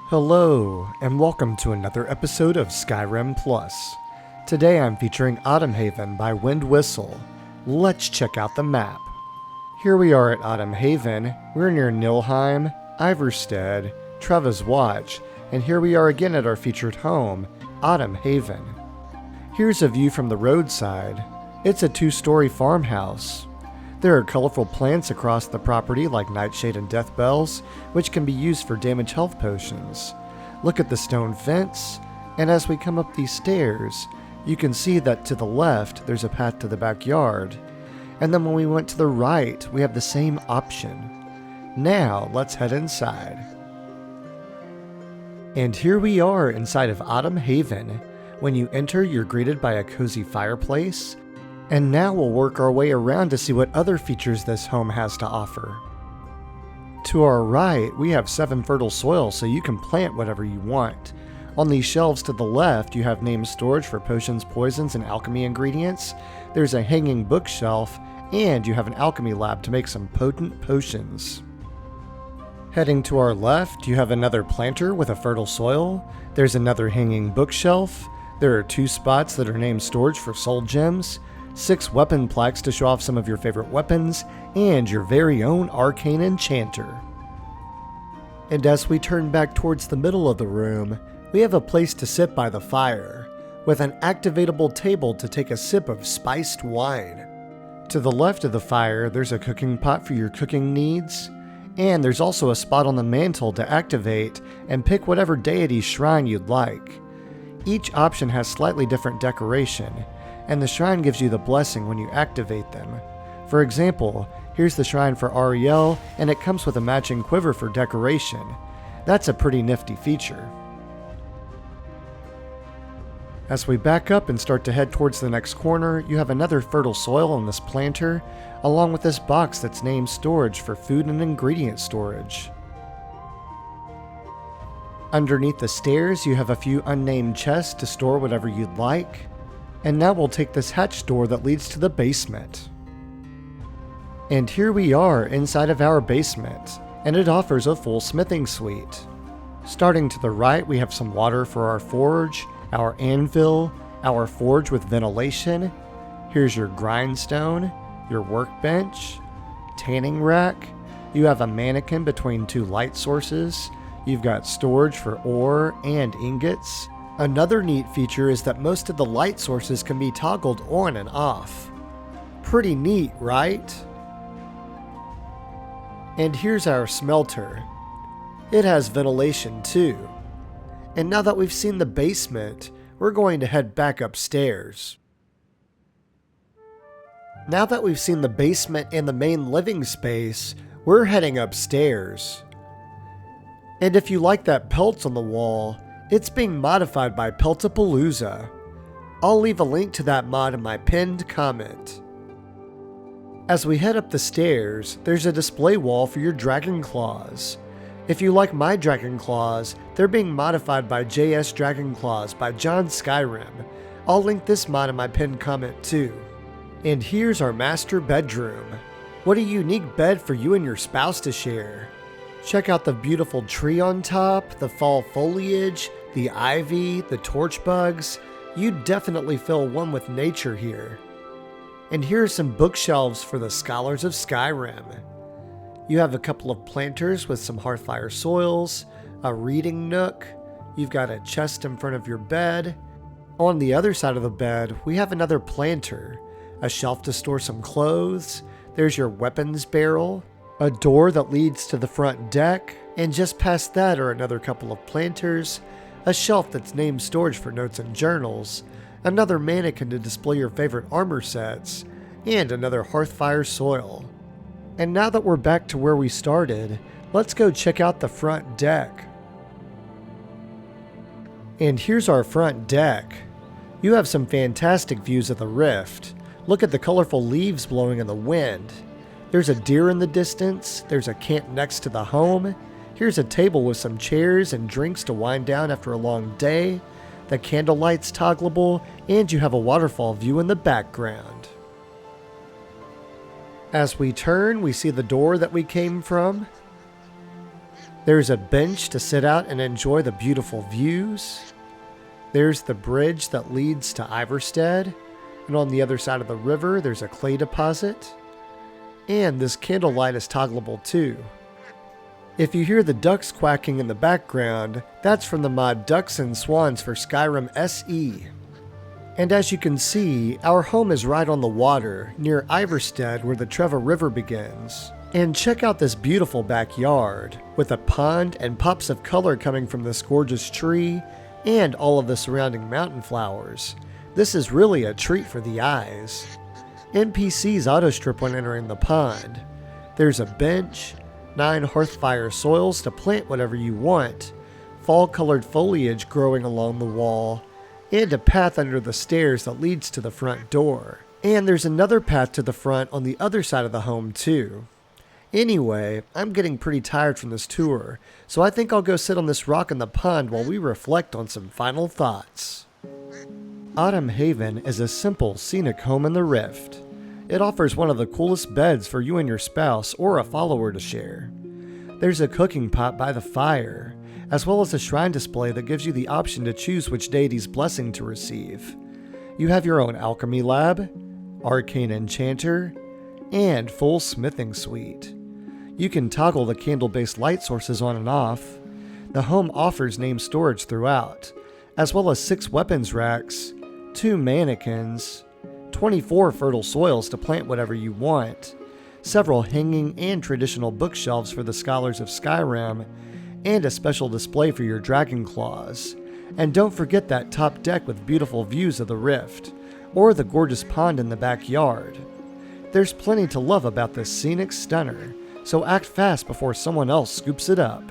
Hello, and welcome to another episode of SkyrimPlus. Today I'm featuring Autumn Haven by Wistful. Let's check out the map. Here we are at Autumn Haven. We're near Nilheim, Iverstead, Treva's Watch, and here we are again at our featured home, Autumn Haven. Here's a view from the roadside. It's a 2-story farmhouse. There are colorful plants across the property like nightshade and death bells, which can be used for damage health potions. Look at the stone fence, and as we come up these stairs, you can see that to the left there's a path to the backyard, and then when we went to the right we have the same option. Now let's head inside. And here we are inside of Autumn Haven. When you enter, you're greeted by a cozy fireplace. And now we'll work our way around to see what other features this home has to offer. To our right, we have 7 fertile soil so you can plant whatever you want. On these shelves to the left, you have named storage for potions, poisons, and alchemy ingredients. There's a hanging bookshelf, and you have an alchemy lab to make some potent potions. Heading to our left, you have another planter with a fertile soil. There's another hanging bookshelf. There are 2 spots that are named storage for soul gems. 6 weapon plaques to show off some of your favorite weapons, and your very own arcane enchanter. And as we turn back towards the middle of the room, we have a place to sit by the fire, with an activatable table to take a sip of spiced wine. To the left of the fire, there's a cooking pot for your cooking needs, and there's also a spot on the mantle to activate and pick whatever deity's shrine you'd like. Each option has slightly different decoration, and the shrine gives you the blessing when you activate them. For example, here's the shrine for Ariel, and it comes with a matching quiver for decoration. That's a pretty nifty feature. As we back up and start to head towards the next corner, you have another fertile soil on this planter, along with this box that's named storage for food and ingredient storage. Underneath the stairs, you have a few unnamed chests to store whatever you'd like. And now we'll take this hatch door that leads to the basement. And here we are inside of our basement, and it offers a full smithing suite. Starting to the right, we have some water for our forge, our anvil, our forge with ventilation. Here's your grindstone, your workbench, tanning rack. You have a mannequin between 2 light sources. You've got storage for ore and ingots. Another neat feature is that most of the light sources can be toggled on and off. Pretty neat, right? And here's our smelter. It has ventilation too. And now that we've seen the basement, we're going to head back upstairs. Now that we've seen the basement and the main living space, we're heading upstairs. And if you like that pelt on the wall, it's being modified by Peltapalooza. I'll leave a link to that mod in my pinned comment. As we head up the stairs, there's a display wall for your dragon claws. If you like my dragon claws, they're being modified by JS Dragon Claws by John Skyrim. I'll link this mod in my pinned comment too. And here's our master bedroom. What a unique bed for you and your spouse to share. Check out the beautiful tree on top, the fall foliage, the ivy, the torch bugs. You definitely feel one with nature here. And here are some bookshelves for the scholars of Skyrim. You have a couple of planters with some Hearthfire soils, a reading nook. You've got a chest in front of your bed. On the other side of the bed, we have another planter, a shelf to store some clothes. There's your weapons barrel, a door that leads to the front deck, and just past that are another couple of planters, a shelf that's named storage for notes and journals, another mannequin to display your favorite armor sets, and another Hearthfire soil. And now that we're back to where we started, let's go check out the front deck. And here's our front deck. You have some fantastic views of the rift. Look at the colorful leaves blowing in the wind. There's a deer in the distance, there's a camp next to the home. Here's a table with some chairs and drinks to wind down after a long day. The candlelight's toggleable, and you have a waterfall view in the background. As we turn, we see the door that we came from. There's a bench to sit out and enjoy the beautiful views. There's the bridge that leads to Iverstead, and on the other side of the river there's a clay deposit. And this candlelight is toggleable too. If you hear the ducks quacking in the background, that's from the mod Ducks and Swans for Skyrim SE. And as you can see, our home is right on the water, near Iverstead where the Treva River begins. And check out this beautiful backyard, with a pond and pops of color coming from this gorgeous tree, and all of the surrounding mountain flowers. This is really a treat for the eyes. NPCs autostrip when entering the pond. There's a bench, 9 Hearthfire soils to plant whatever you want, fall-colored foliage growing along the wall, and a path under the stairs that leads to the front door. And there's another path to the front on the other side of the home too. Anyway, I'm getting pretty tired from this tour, so I think I'll go sit on this rock in the pond while we reflect on some final thoughts. Autumn Haven is a simple, scenic home in the Rift. It offers one of the coolest beds for you and your spouse or a follower to share. There's a cooking pot by the fire, as well as a shrine display that gives you the option to choose which deity's blessing to receive. You have your own alchemy lab, arcane enchanter, and full smithing suite. You can toggle the candle-based light sources on and off. The home offers named storage throughout, as well as 6 weapons racks, 2 mannequins, 24 fertile soils to plant whatever you want, several hanging and traditional bookshelves for the scholars of Skyrim, and a special display for your dragon claws. And don't forget that top deck with beautiful views of the Rift, or the gorgeous pond in the backyard. There's plenty to love about this scenic stunner, so act fast before someone else scoops it up.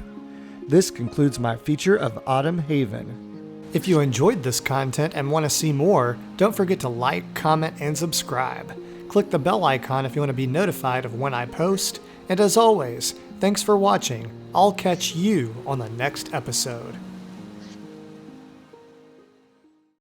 This concludes my feature of Autumn Haven. If you enjoyed this content and want to see more, don't forget to like, comment, and subscribe. Click the bell icon if you want to be notified of when I post, and as always, thanks for watching. I'll catch you on the next episode.